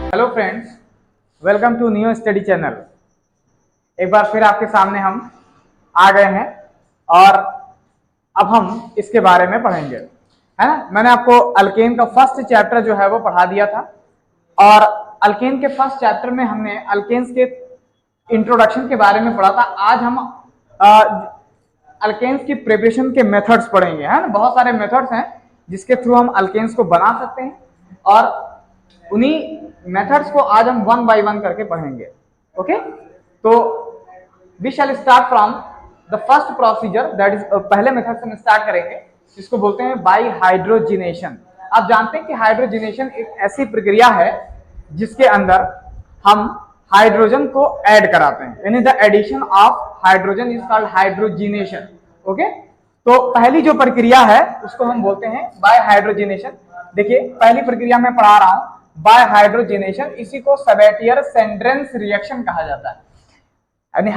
Hello friends, welcome to new study channel. एक बार फिर आपके सामने हम आ गए हैं और अब हम इसके बारे में पढ़ेंगे, है ना। मैंने आपको अल्केन का फर्स्ट चैप्टर जो है वो पढ़ा दिया था और अल्केन के फर्स्ट चैप्टर में हमने अल्केन्स के इंट्रोडक्शन के बारे में पढ़ा था। आज हम अल्केन्स की प्रिपरेशन के मेथड्स पढ़ेंगे, है ना। बहुत सारे मेथड्स हैं जिसके थ्रू हम अल्केन्स को बना सकते हैं और उन्हीं मेथड्स को आज हम वन बाय वन करके पढ़ेंगे। ओके, तो we shall start from the first procedure, that is पहले मेथड से हम स्टार्ट करेंगे जिसको बोलते हैं बाय हाइड्रोजिनेशन। आप जानते हैं कि हाइड्रोजिनेशन एक ऐसी प्रक्रिया है जिसके अंदर हम हाइड्रोजन को ऐड कराते हैं, यानी the addition of hydrogen is called hydrogenation. Okay, तो पहली जो प्रक्रिया है उसको हम बोलते हैं बाय हाइड्रोजिनेशन। देखिए, पहली प्रक्रिया मैं पढ़ा रहा हूं बाय हाइड्रोजिनेशन, इसी को सेबेटियर-सेंड्रेंस रिएक्शन कहा जाता है। यानी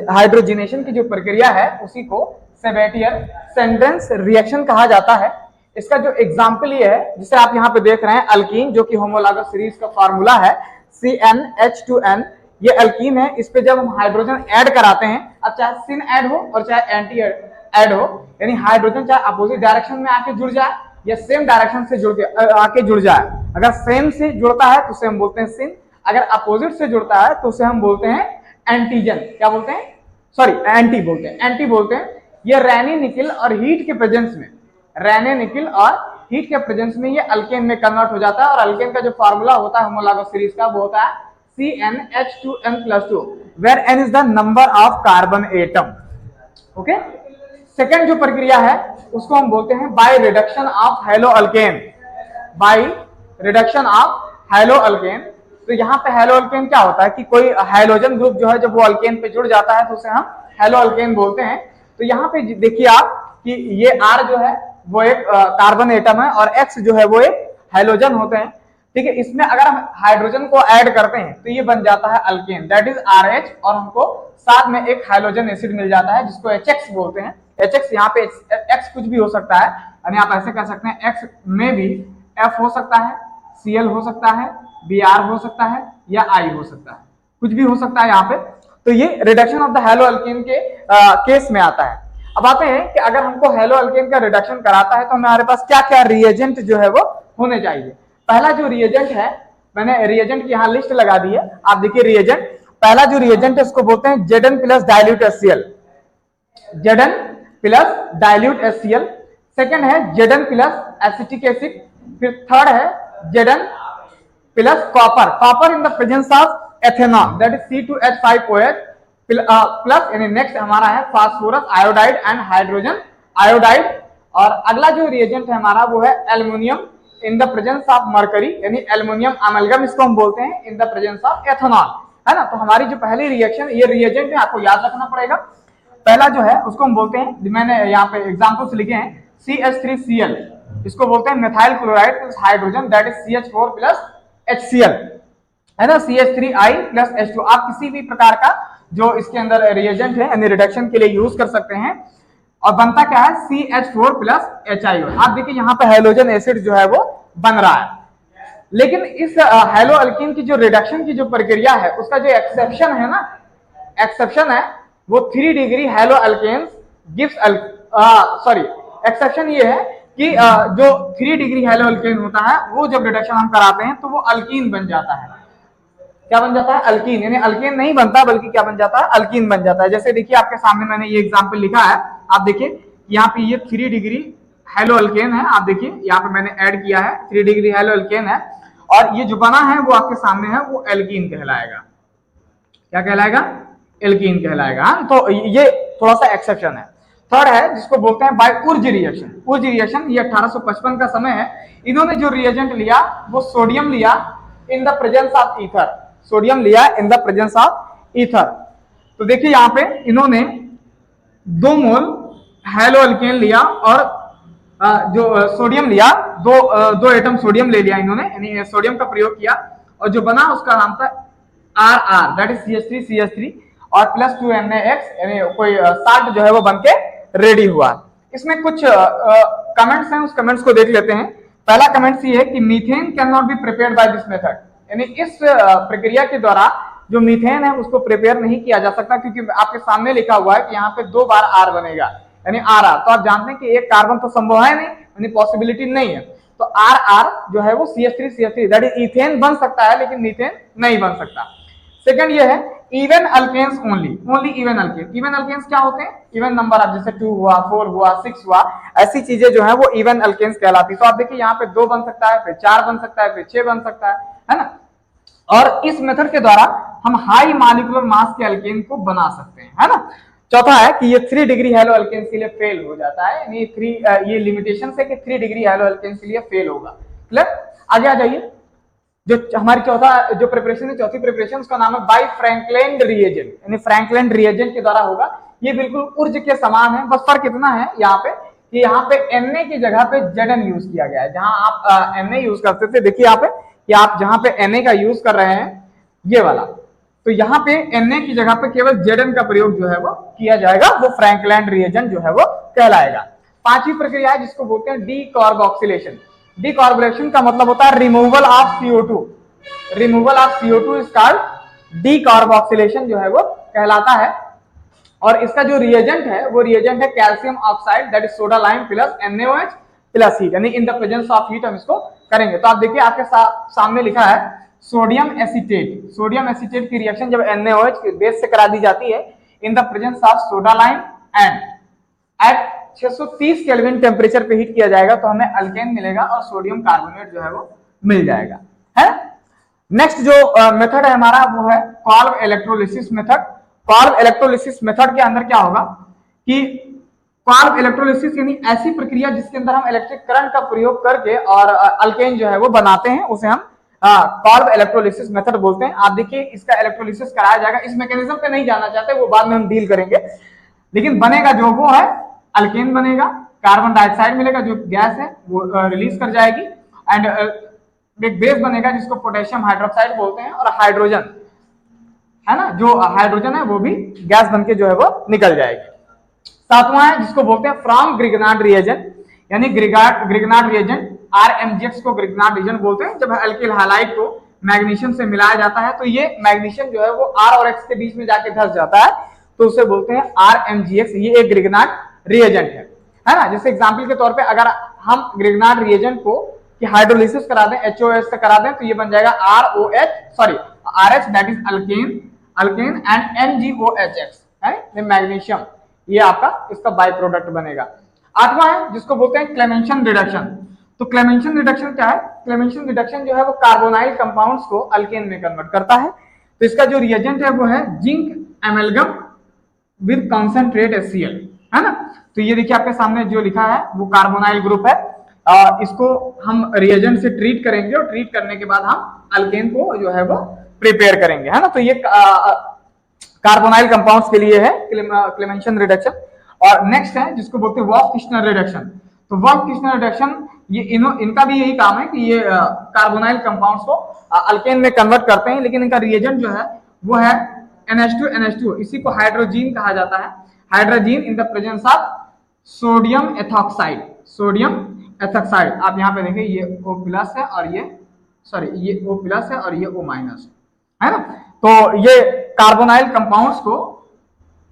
हाइड्रोजिनेशन की जो प्रक्रिया है उसी को सेबेटियर-सेंड्रेंस रिएक्शन कहा जाता है। इसका जो एग्जांपल ये है, जिसे आप यहाँ पे देख रहे हैं अल्कीन, जो कि होमोलॉगस सीरीज का फार्मूला है CnH2n, ये अल्कीन है। इस पे जब हम हाइड्रोजन ऐड कराते हैं, अब चाहे सिन ऐड हो और चाहे एंटी ऐड हो, यानी हाइड्रोजन चाहे अपोजिट डायरेक्शन में आके जुड़ जाए या सेम डायरेक्शन से जुड़ के आके जुड़ जाए। अगर सेम से जुड़ता है तो उसे हम बोलते हैं सिन, अगर अपोजिट से जुड़ता है तो उसे हम बोलते हैं एंटीजन। क्या बोलते हैं? सॉरी, एंटी बोलते हैं, एंटी बोलते हैं। ये रैनी निकिल और हीट के प्रेजेंस में, रैने निकिल और हीट के प्रेजेंस में ये अल्केन में कन्वर्ट हो जाता है और अल्केन का जो फार्मूला होता है होमोलॉगस सीरीज का वो होता है CnH2n+2, where n is the number of carbon atom। Okay, second जो प्रक्रिया है उसको हम बोलते हैं by reduction of hello alkane, by reduction of hello alkane. तो यहाँ पे हेलो अल्केन क्या होता है कि कोई हाइड्रोजन ग्रुप जो है जब वो अल्केन पे जुड़ जाता है तो उसे हम हेलो अल्केन बोलते हैं। तो यहाँ पे देखिए आप कि ये R जो है वो एक कार्बन एटम है और X जो है वो एक हाइड्रोजन होते हैं। ठीक है, इसमें अगर हम हाइड्रोजन को ऐड करते हैं तो ये बन जाता है अल्केन, दैट इज RH, और हमको साथ में एक हाइड्रोजन एसिड मिल जाता है जिसको HX बोलते हैं। HX यहाँ पे X कुछ भी हो सकता है, यानी आप ऐसे कह सकते हैं X में भी F हो सकता है, Cl हो सकता है, Br हो सकता है या I हो सकता है, कुछ भी हो सकता है यहाँ पे। तो ये reduction of the hello alkane के केस में आता है। अब आते हैं कि अगर हमको हेलो अल्केन का रिडक्शन कराता है तो हमारे पास क्या क्या रिएजेंट जो है वो होने चाहिए। पहला जो रिएजेंट है, मैंने रिएजेंट की यहाँ लिस्ट लगा दी है, आप देखिए रिएजेंट। पहला जो रिएजेंट है उसको बोलते हैं Zn plus dilute HCl, Zn plus dilute HCl। Second है Zn प्लस एसिटिक एसिड। फिर थर्ड है Zn plus copper, copper in the presence of ethanol, that is C2H5OH plus. यानी नेक्स्ट हमारा है phosphorus iodide and hydrogen iodide. और अगला जो reagent है हमारा वो है aluminium in the presence of mercury, यानी एल्युमिनियम अमलगम इसको हम बोलते हैं इन द प्रेजेंस ऑफ एथेनॉल, है ना। तो हमारी जो पहली रिएक्शन, ये रिएजेंट है, आपको याद रखना पड़ेगा। पहला जो है उसको हम बोलते हैं, मैंने यहाँ पे एग्जांपल्स लिखे हैं, CH3Cl, इसको बोलते हैं methyl chloride plus hydrogen, that is CH4 plus HCl, है ना, CH3I प्लस H2। आप किसी भी प्रकार का जो इसके अंदर रिएजेंट है यानी रिडक्शन के लिए यूज कर सकते हैं और बनता क्या है CH4 प्लस HiO। आप देखिए यहाँ पे हाइड्रोजन एसिड जो है वो बन रहा है। लेकिन इस हेलो अल्कीन की जो रिडक्शन की जो प्रक्रिया है उसका जो एक्सेप्शन है ना, एक्सेप्शन है वो 3 degree halo alkanes gives sorry, exception ये है कि जो 3 डिग्री हेलो अल्केन होता है वो जब रिडक्शन हम कराते हैं तो वो अल्कीन बन जाता है। क्या बन जाता है? अल्कीन, यानी अल्केन नहीं बनता बल्कि क्या बन जाता है? अल्कीन बन जाता है। जैसे देखिए आपके सामने मैंने ये एग्जांपल लिखा है, आप देखिए यहाँ पे ये 3 डिग्री हेलो अल्केन है, आप देखिए यहाँ पे मैंने ऐड किया है 3 डिग्री हेलो अल्केन है और ये जो बना है वो आपके सामने है, वो एल्कीन कहलाएगा। क्या कहलाएगा? एल्कीन कहलाएगा। तो ये थोड़ा सा एक्सेप्शन है। थर्ड है जिसको बोलते हैं बाय उर्ज रिएक्शन। उर्ज रिएक्शन ये 1855 का समय है। इन्होंने जो रिएजेंट लिया वो सोडियम लिया in the presence of ether, sodium लिया in the presence of ether. तो देखिए यहाँ पे इन्होंने 2 मोल हेलो अल्केन लिया और जो सोडियम लिया, दो एटम सोडियम ले लिया इन्होंने, यानी सोडियम का प्रयोग किया और जो बना उसका नाम था RR, दैट इज CH3 और प्लस 2NaX, यानी कोई साल्ट जो है वो बनके रेडी हुआ। इसमें कुछ कमेंट्स हैं, उस कमेंट्स को देख लेते हैं। पहला कमेंट्स ये है कि methane can not be prepared by this method, यानी इस प्रक्रिया के द्वारा जो मीथेन है उसको प्रिपेयर नहीं किया जा सकता, क्योंकि आपके सामने लिखा हुआ है कि यहाँ पे 2 बार R बनेगा, यानी RR। तो आप जानते हैं कि एक कार्बन तो संभव है नहीं, यानी पॉसिबिलिटी नहीं है। तो RR जो है वो CH3 दैट इज इथेन बन सकता है, लेकिन मीथेन नहीं बन सकता। सेकंड ये है even alkanes only even alkane. Even alkanes क्या होते हैं? इवन नंबर ऑफ, जैसे 2 हुआ, 4 हुआ, 6 हुआ, ऐसी चीजें जो है वो इवन अल्केन्स कहलाती है। तो आप देखिए यहाँ पे 2 बन सकता है, फिर 4 बन सकता है, फिर 6 बन सकता है ना। और इस मेथड के द्वारा हम हाई मॉलिक्यूलर मास के अल्केन को बना सकते हैं, है ना। चौथा है कि ये 3 डिग्री हैलो अल्केन के लिए फेल हो जाता है, यानी ये लिमिटेशन है कि 3 डिग्री हैलो अल्केन के लिए फेल होगा। क्लियर? आगे आ जाइए। जो हमारी चौथी प्रिपरेशन, उसका नाम है बाय फ्रैंकलैंड रिएजेंट, यानी फ्रैंकलैंड रिएजेंट के द्वारा होगा। ये बिल्कुल ऊर्ज के समान है, बस फर्क इतना है यहाँ पे कि यहाँ पे Na की जगह पे Zn यूज किया गया है। जहां आप Na यूज करते थे, देखिए यहाँ पे कि आप जहां पे Na का यूज कर रहे हैं ये वाला, तो यहाँ पे Na की जगह पे केवल Zn का प्रयोग जो है वो किया जाएगा, वो फ्रैंकलैंड रिएजेंट जो है वो कहलाएगा। पांचवी प्रक्रिया है जिसको बोलते हैं डीकार्बोक्सिलेशन। डीकार्बोक्सिलेशन का मतलब होता है removal of CO2। Removal of CO2 is called decarboxylation जो है वो कहलाता है। और इसका जो रिएजेंट है वो रिएजेंट है calcium oxide, that is soda lime plus NaOH plus heat, यानी in the presence of heat हम इसको करेंगे। तो आप देखिए आपके सामने लिखा है सोडियम एसीटेट। सोडियम एसीटेट की रिएक्शन जब NaOH के बेस से करा दी जाती है in the presence of soda lime and at 630 kelvin temperature पे हीट किया जाएगा, तो हमें अल्केन मिलेगा और सोडियम कार्बोनेट जो है वो मिल जाएगा, है। नेक्स्ट जो मेथड है हमारा वो है कॉल्व इलेक्ट्रोलिसिस मेथड। कॉल्व इलेक्ट्रोलिसिस मेथड के अंदर क्या होगा कि कॉल्व इलेक्ट्रोलिसिस यानी ऐसी प्रक्रिया जिसके अंदर हम इलेक्ट्रिक करंट का प्रयोग करके और अल्केन जो है वो बनाते हैं, उसे हम कॉल्व इलेक्ट्रोलिसिस मेथड बोलते हैं। आप देखिए इसका इलेक्ट्रोलिसिस कराया जाएगा, इस मैकेनिज्म पे नहीं जाना चाहते, वो बाद में हम डील करेंगे, लेकिन बनेगा जो वो है अल्केन बनेगा, कार्बन डाइऑक्साइड मिलेगा जो गैस है वो रिलीज कर जाएगी, एंड एक बेस बनेगा जिसको पोटेशियम हाइड्रोक्साइड बोलते हैं, और हाइड्रोजन है ना, जो हाइड्रोजन है वो भी गैस बनके जो है वो निकल जाएगी। सातवां है जिसको बोलते हैं फ्रॉम ग्रिग्नार्ड रिएजेंट, यानी ग्रिग्नार्ड रिएजेंट RMGX को ग्रिग्नार्ड रिएजेंट बोलते हैं। जब अल्किल हैलाइड को मैग्नीशियम से मिलाया जाता है तो ये मैग्नीशियम जो है वो R और X के बीच में जाके धस जाता है, तो उसे बोलते हैं RMGX। ये एक ग्रिग्नार्ड रिएजेंट है ना। जैसे एग्जांपल के तौर पे अगर हम ग्रिग्नार्ड रिएजेंट को कि हाइड्रोलिसिस करा दें, HOH से करा दें, तो ये बन जाएगा RH that is alkane and MgOHX है मैग्नीशियम, ये आपका इसका बाय प्रोडक्ट बनेगा। आठवां है जिसको बोलते हैं क्लेमेंशन रिडक्शन। तो क्लेमेंशन रिडक्शन क्या है? क्लेमेंशन रिडक्शन जो है वो कार्बोनाइल कंपाउंड्स को अल्केन में कन्वर्ट करता है। तो इसका जो रिएजेंट है वो है zinc amalgam with concentrate HCl, है ना। तो ये देखिए आपके सामने जो लिखा है वो कार्बोनाइल ग्रुप है, इसको हम रिएजेंट से ट्रीट करेंगे और ट्रीट करने के बाद हम अल्केन को जो है वो प्रिपेयर करेंगे, है ना। तो ये कार्बोनाइल कंपाउंड्स के लिए है क्लेमेंशन रिडक्शन। और नेक्स्ट है जिसको बोलते हैं वॉल्फ-किश्नर रिडक्शन। तो वॉल्फ-किश्नर रिडक्शन ये इनका भी यही काम है कि ये कार्बोनाइल कंपाउंड्स को अल्केन में कन्वर्ट करते हैं, लेकिन इनका रिएजेंट जो है वो है NH2NH2, इसी को हाइड्रोजीन कहा जाता है। Hydrogen in the presence of sodium ethoxide. Sodium ethoxide आप यहाँ पे देखिए ये O+ है और ये O+ है और ये O- है ना। तो ये कार्बोनाइल कंपाउंड्स को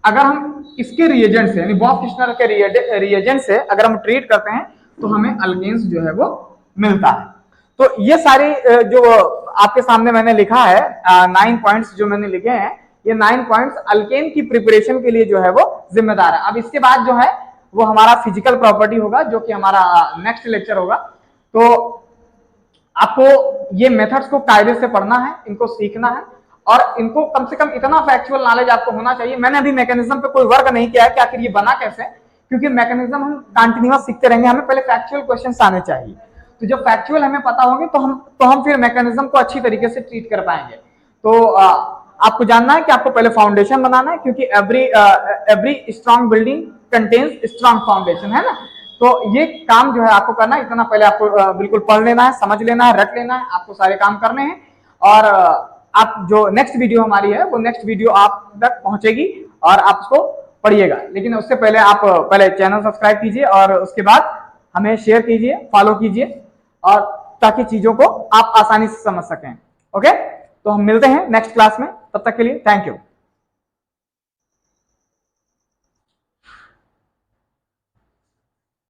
अगर हम इसके रिएजेंट से यानी वॉल्फ-किश्नर के रिएजेंट से अगर हम ट्रीट करते हैं तो हमें अल्केन्स जो है वो मिलता है। तो ये सारे जो आपके सामने मैंने लिखा है 9 पॉइंट्स जो मैंने लिखे हैं, ये 9 पॉइंट्स अल्केन की प्रिपरेशन के लिए जो है वो जिम्मेदार है। अब इसके बाद जो है वो हमारा फिजिकल प्रॉपर्टी होगा, जो कि हमारा नेक्स्ट लेक्चर होगा। तो आपको ये मेथड्स को कायदे से पढ़ना है, इनको सीखना है, और इनको कम से कम इतना फैक्चुअल नॉलेज आपको होना चाहिए। मैंने अभी मैकेनिज्म पे कोई वर्क नहीं किया है कि आखिर ये बना कैसे, क्योंकि मैकेनिज्म हम कंटिन्यूअस सीखते रहेंगे, हमें पहले फैक्चुअल क्वेश्चंस आने चाहिए। तो जब फैक्चुअल हमें पता होंगे तो हम फिर मैकेनिज्म को अच्छी तरीके से ट्रीट कर पाएंगे। तो आपको जानना है कि आपको पहले फाउंडेशन बनाना है, क्योंकि every strong building contains strong foundation, है ना। तो ये काम जो है आपको करना है, इतना पहले आपको बिल्कुल पढ़ लेना है, समझ लेना है, रट लेना है, आपको सारे काम करने हैं। और आप जो नेक्स्ट वीडियो हमारी है वो नेक्स्ट वीडियो आप तक पहुंचेगी और आप उसको पढ़िएगा। लेकिन उससे पहले आप पहले चैनल सब्सक्राइब कीजिए और उसके बाद हमें शेयर कीजिए, फॉलो कीजिए, और ताकि चीजों को आप आसानी से समझ सकें। ओके, तो हम मिलते हैं नेक्स्ट क्लास में, तब तक के लिए थैंक यू।